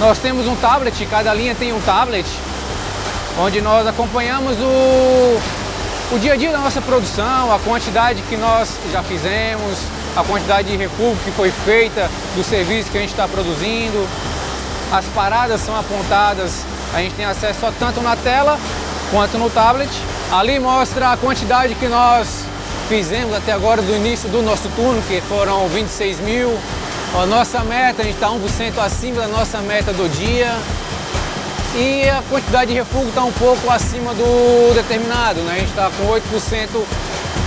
Nós temos um tablet, cada linha tem um tablet, onde nós acompanhamos o dia a dia da nossa produção, a quantidade que nós já fizemos, a quantidade de refúgio que foi feita do serviço que a gente está produzindo. As paradas são apontadas, a gente tem acesso tanto na tela quanto no tablet. Ali mostra a quantidade que nós fizemos até agora do início do nosso turno, que foram 26 mil. A nossa meta, a gente está 1% acima da nossa meta do dia. E a quantidade de refúgio está um pouco acima do determinado, né? A gente está com 8%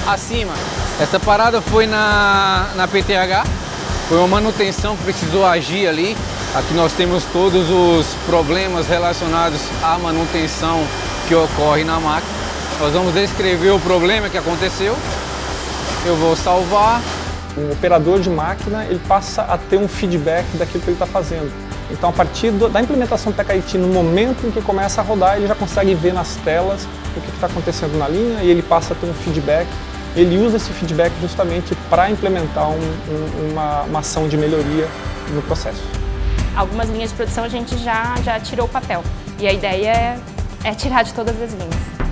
acima. Essa parada foi na PTH, foi uma manutenção que precisou agir ali. Aqui nós temos todos os problemas relacionados à manutenção que ocorre na máquina. Nós vamos descrever o problema que aconteceu. Eu vou salvar. O operador de máquina ele passa a ter um feedback daquilo que ele está fazendo. Então, a partir da implementação do PKIT, no momento em que começa a rodar, ele já consegue ver nas telas o que está acontecendo na linha e ele passa a ter um feedback. Ele usa esse feedback justamente para implementar uma ação de melhoria no processo. Algumas linhas de produção a gente já tirou o papel e a ideia é tirar de todas as linhas.